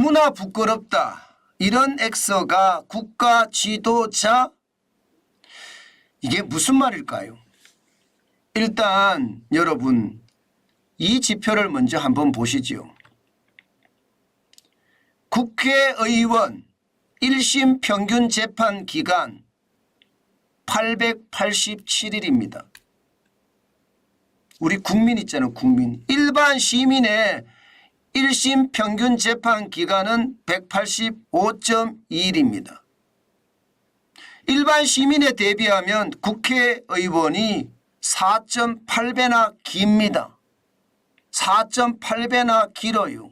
너무나 부끄럽다. 이런 액서가 국가 지도자? 이게 무슨 말일까요? 일단 여러분 이 지표를 먼저 한번 보시죠. 국회의원 1심 평균 재판 기간 887일입니다. 우리 국민 있잖아요. 국민. 일반 시민의 1심 평균 재판 기간은 185.2일입니다. 일반 시민에 대비하면 국회의원이 4.8배나 깁니다. 4.8배나 길어요.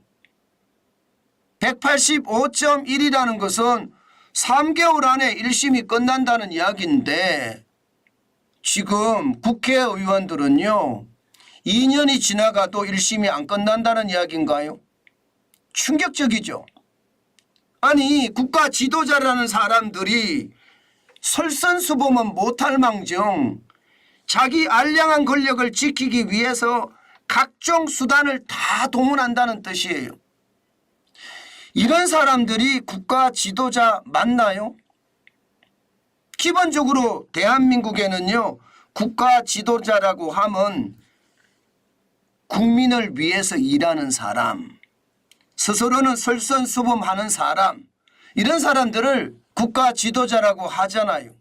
185.1이라는 것은 3개월 안에 1심이 끝난다는 이야기인데 지금 국회의원들은요 2년이 지나가도 1심이 안 끝난다는 이야기인가요? 충격적이죠. 아니 국가 지도자라는 사람들이 솔선수범은 못할 망정 자기 알량한 권력을 지키기 위해서 각종 수단을 다 동원한다는 뜻이에요. 이런 사람들이 국가 지도자 맞나요? 기본적으로 대한민국에는요 국가 지도자라고 하면 국민을 위해서 일하는 사람, 스스로는 솔선수범하는 사람, 이런 사람들을 국가 지도자라고 하잖아요.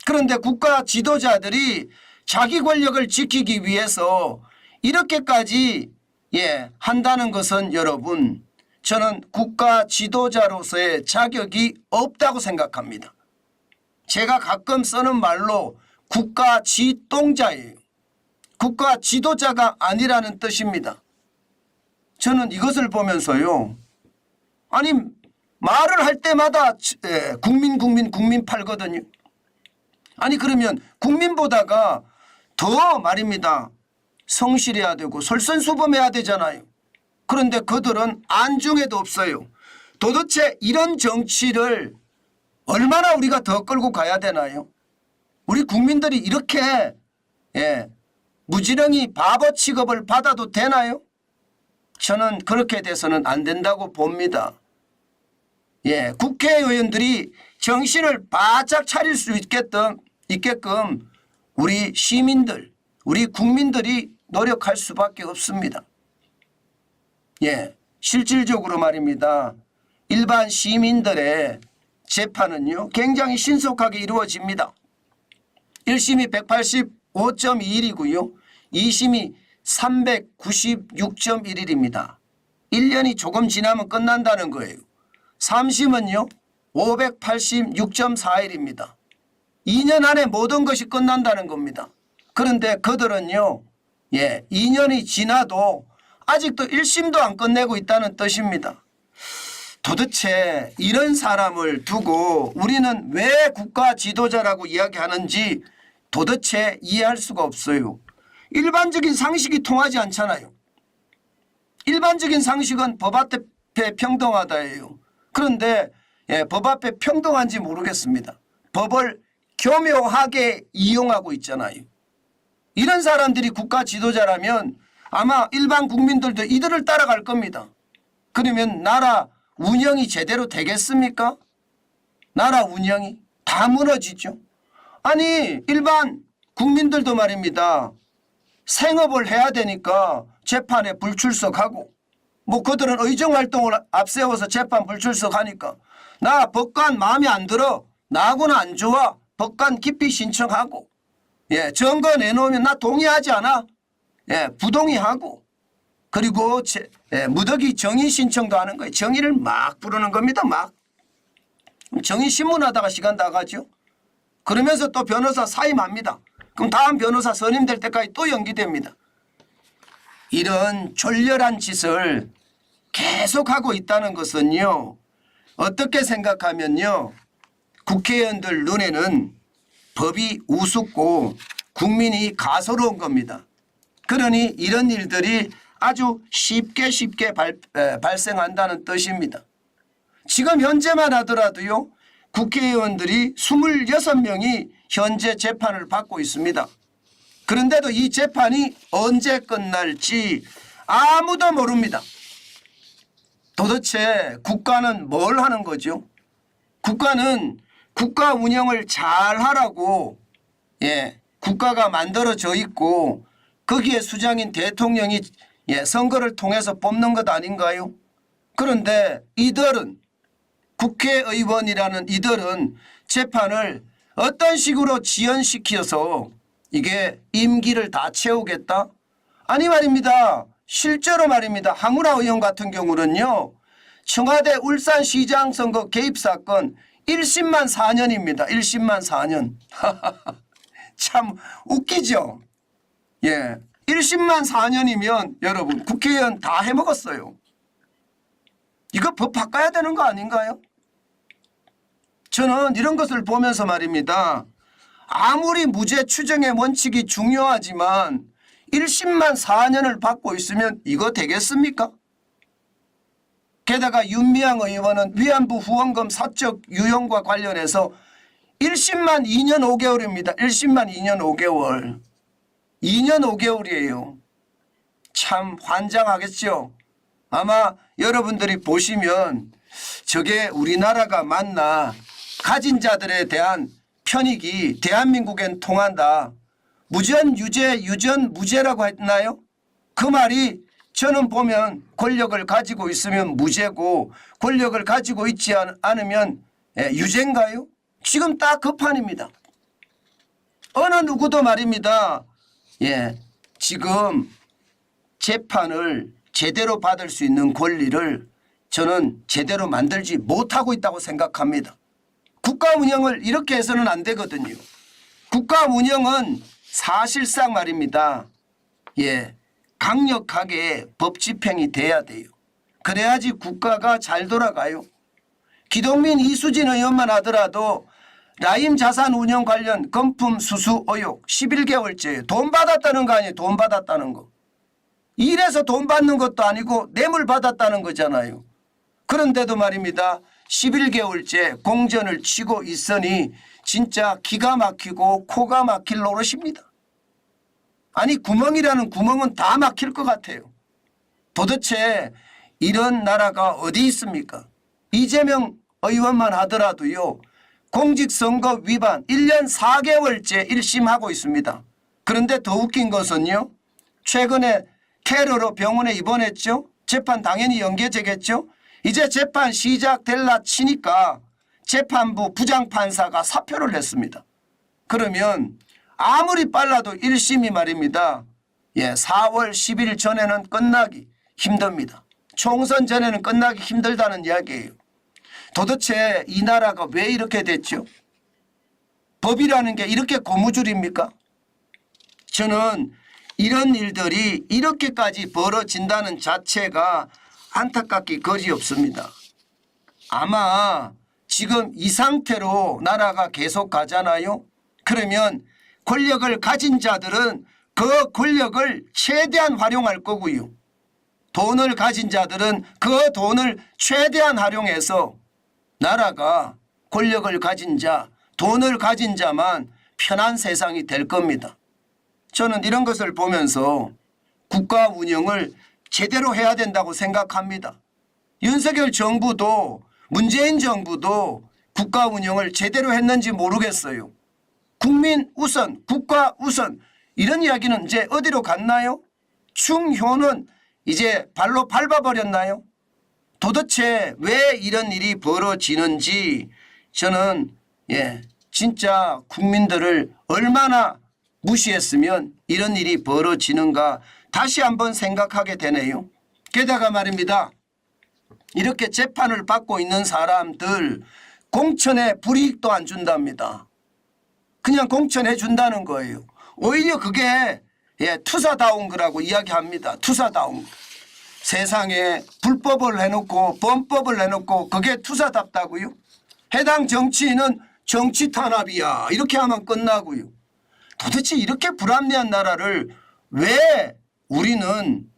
그런데 국가 지도자들이 자기 권력을 지키기 위해서 이렇게까지 한다는 것은 여러분 저는 국가 지도자로서의 자격이 없다고 생각합니다. 제가 가끔 쓰는 말로 국가 지똥자예요. 국가 지도자가 아니라는 뜻입니다. 저는 이것을 보면서요. 아니 말을 할 때마다 국민 팔거든요. 아니 그러면 국민보다가 더 말입니다. 성실해야 되고 솔선수범해야 되잖아요. 그런데 그들은 안중에도 없어요. 도대체 이런 정치를 얼마나 우리가 더 끌고 가야 되나요? 우리 국민들이 이렇게 무지렁이 바보 취급을 받아도 되나요? 저는 그렇게 돼서는 안 된다고 봅니다. 국회의원들이 정신을 바짝 차릴 수 있게끔 우리 시민들, 우리 국민들이 노력할 수밖에 없습니다. 실질적으로 말입니다. 일반 시민들의 재판은요 굉장히 신속하게 이루어집니다. 1심이 185.2일이고요. 2심이 396.1일입니다. 1년이 조금 지나면 끝난다는 거예요. 3심은요 586.4일입니다. 2년 안에 모든 것이 끝난다는 겁니다. 그런데 그들은요 2년이 지나도 아직도 1심도 안 끝내고 있다는 뜻입니다. 도대체 이런 사람을 두고 우리는 왜 국가 지도자라고 이야기하는지 도대체 이해할 수가 없어요. 일반적인 상식이 통하지 않잖아요. 일반적인 상식은 법 앞에 평등하다예요. 그런데 법 앞에 평등한지 모르겠습니다. 법을 교묘하게 이용하고 있잖아요. 이런 사람들이 국가 지도자라면 아마 일반 국민들도 이들을 따라갈 겁니다. 그러면 나라 운영이 제대로 되겠습니까? 나라 운영이 다 무너지죠. 아니 일반 국민들도 말입니다. 생업을 해야 되니까 재판에 불출석하고 그들은 의정활동을 앞세워서 재판 불출석하니까 나 법관 마음에 안 들어 나하고는 안 좋아 법관 기피 신청하고 증거 내놓으면 나 동의하지 않아 부동의하고 그리고 무더기 정의 신청도 하는 거예요. 정의를 막 부르는 겁니다. 막 정의 신문하다가 시간 다 가죠. 그러면서 또 변호사 사임합니다. 그럼 다음 변호사 선임될 때까지 또 연기됩니다. 이런 졸렬한 짓을 계속하고 있다는 것은요. 어떻게 생각하면요. 국회의원들 눈에는 법이 우습고 국민이 가소로운 겁니다. 그러니 이런 일들이 아주 쉽게 발생한다는 뜻입니다. 지금 현재만 하더라도요. 국회의원들이 26명이 현재 재판을 받고 있습니다. 그런데도 이 재판이 언제 끝날지 아무도 모릅니다. 도대체 국가는 뭘 하는 거죠? 국가는 국가 운영을 잘 하라고 국가가 만들어져 있고 거기에 수장인 대통령이 선거를 통해서 뽑는 것 아닌가요? 그런데 이들은 국회의원이라는 이들은 재판을 어떤 식으로 지연시켜서 이게 임기를 다 채우겠다? 아니 말입니다. 실제로 말입니다. 황운하 의원 같은 경우는요. 청와대 울산시장 선거 개입 사건 1심만 4년입니다. 1심만 4년. 참 웃기죠. 1심만 4년이면 여러분 국회의원 다 해먹었어요. 이거 법 바꿔야 되는 거 아닌가요? 저는 이런 것을 보면서 말입니다. 아무리 무죄 추정의 원칙이 중요하지만 1심만 4년을 받고 있으면 이거 되겠습니까? 게다가 윤미향 의원은 위안부 후원금 사적 유용과 관련해서 1심만 2년 5개월입니다. 1심만 2년 5개월. 2년 5개월이에요. 참 환장하겠죠. 아마 여러분들이 보시면 저게 우리나라가 맞나, 가진 자들에 대한 편익이 대한민국엔 통한다. 무전 유죄 유전 무죄라고 했나요? 그 말이 저는 보면 권력을 가지고 있으면 무죄고 권력을 가지고 있지 않으면 유죄인가요? 지금 딱 그 판입니다. 어느 누구도 말입니다. 지금 재판을 제대로 받을 수 있는 권리를 저는 제대로 만들지 못하고 있다고 생각합니다. 국가 운영을 이렇게 해서는 안 되거든요. 국가 운영은 사실상 말입니다. 강력하게 법 집행이 돼야 돼요. 그래야지 국가가 잘 돌아가요. 기동민 이수진 의원만 하더라도 라임 자산 운영 관련 금품 수수 의혹 11개월째 돈 받았다는 거 아니에요. 돈 받았다는 거. 일해서 돈 받는 것도 아니고 뇌물 받았다는 거잖아요. 그런데도 말입니다. 11개월째 공전을 치고 있으니 진짜 기가 막히고 코가 막힐 노릇입니다. 아니 구멍이라는 구멍은 다 막힐 것 같아요. 도대체 이런 나라가 어디 있습니까? 이재명 의원만 하더라도요. 공직선거 위반 1년 4개월째 1심하고 있습니다. 그런데 더 웃긴 것은요. 최근에 테러로 병원에 입원했죠. 재판 당연히 연계되겠죠. 이제 재판 시작될라 치니까 재판부 부장판사가 사표를 냈습니다. 그러면 아무리 빨라도 1심이 말입니다. 4월 10일 전에는 끝나기 힘듭니다. 총선 전에는 끝나기 힘들다는 이야기예요. 도대체 이 나라가 왜 이렇게 됐죠? 법이라는 게 이렇게 고무줄입니까? 저는 이런 일들이 이렇게까지 벌어진다는 자체가 안타깝기 거지없습니다. 아마 지금 이 상태로 나라가 계속 가잖아요. 그러면 권력을 가진 자들은 그 권력을 최대한 활용할 거고요. 돈을 가진 자들은 그 돈을 최대한 활용해서 나라가 권력을 가진 자, 돈을 가진 자만 편한 세상이 될 겁니다. 저는 이런 것을 보면서 국가 운영을 제대로 해야 된다고 생각합니다. 윤석열 정부도 문재인 정부도 국가 운영을 제대로 했는지 모르겠어요. 국민 우선, 국가 우선 이런 이야기는 이제 어디로 갔나요? 충효는 이제 발로 밟아버렸나요? 도대체 왜 이런 일이 벌어지는지 저는 진짜 국민들을 얼마나 무시했으면 이런 일이 벌어지는가 다시 한번 생각하게 되네요. 게다가 말입니다. 이렇게 재판을 받고 있는 사람들 공천에 불이익도 안 준답니다. 그냥 공천해 준다는 거예요. 오히려 그게 투사다운 거라고 이야기합니다. 투사다운 거. 세상에 불법을 해놓고 범법을 해놓고 그게 투사답다고요? 해당 정치인은 정치 탄압이야 이렇게 하면 끝나고요. 도대체 이렇게 불합리한 나라를 왜 우리는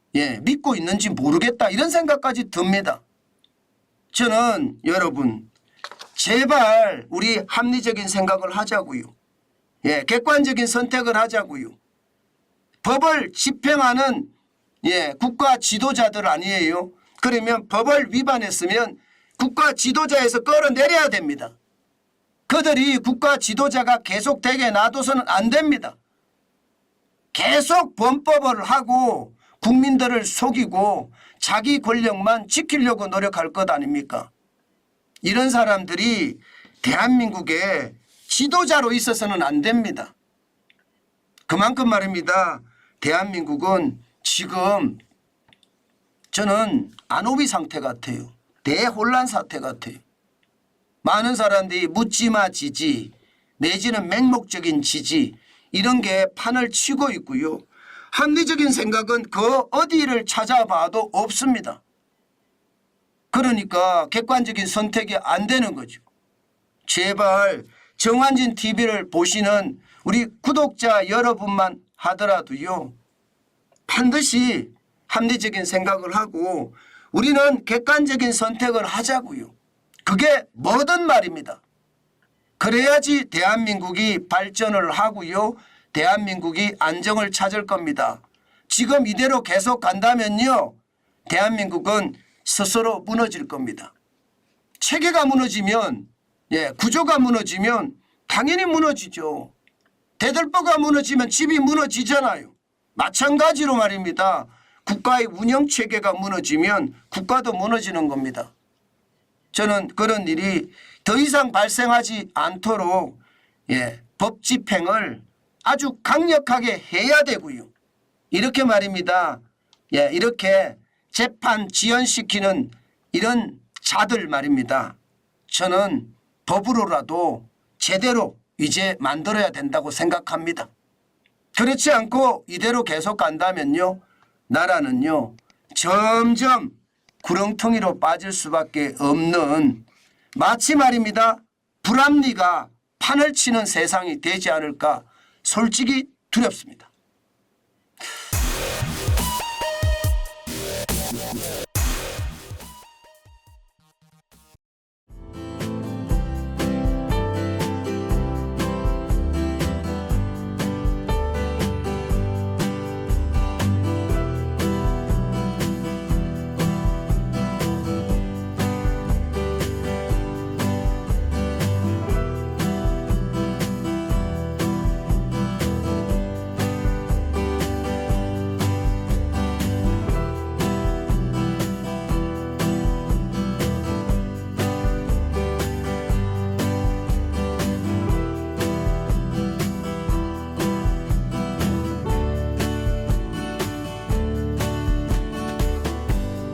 믿고 있는지 모르겠다 이런 생각까지 듭니다. 저는 여러분 제발 우리 합리적인 생각을 하자고요. 객관적인 선택을 하자고요. 법을 집행하는 국가 지도자들 아니에요. 그러면 법을 위반했으면 국가 지도자에서 끌어내려야 됩니다. 그들이 국가 지도자가 계속되게 놔둬서는 안 됩니다. 계속 범법을 하고 국민들을 속이고 자기 권력만 지키려고 노력할 것 아닙니까? 이런 사람들이 대한민국의 지도자로 있어서는 안 됩니다. 그만큼 말입니다. 대한민국은 지금 저는 안오비 상태 같아요. 대혼란 사태 같아요. 많은 사람들이 묻지마 지지 내지는 맹목적인 지지 이런 게 판을 치고 있고요. 합리적인 생각은 그 어디를 찾아봐도 없습니다. 그러니까 객관적인 선택이 안 되는 거죠. 제발 정환진 TV를 보시는 우리 구독자 여러분만 하더라도요. 반드시 합리적인 생각을 하고 우리는 객관적인 선택을 하자고요. 그게 뭐든 말입니다. 그래야지 대한민국이 발전을 하고요. 대한민국이 안정을 찾을 겁니다. 지금 이대로 계속 간다면요. 대한민국은 스스로 무너질 겁니다. 체계가 무너지면 구조가 무너지면 당연히 무너지죠. 대들보가 무너지면 집이 무너지잖아요. 마찬가지로 말입니다. 국가의 운영체계가 무너지면 국가도 무너지는 겁니다. 저는 그런 일이 더 이상 발생하지 않도록 법 집행을 아주 강력하게 해야 되고요. 이렇게 말입니다. 이렇게 재판 지연시키는 이런 자들 말입니다. 저는 법으로라도 제대로 이제 만들어야 된다고 생각합니다. 그렇지 않고 이대로 계속 간다면요. 나라는요. 점점 구렁텅이로 빠질 수밖에 없는 마치 말입니다. 불합리가 판을 치는 세상이 되지 않을까 솔직히 두렵습니다.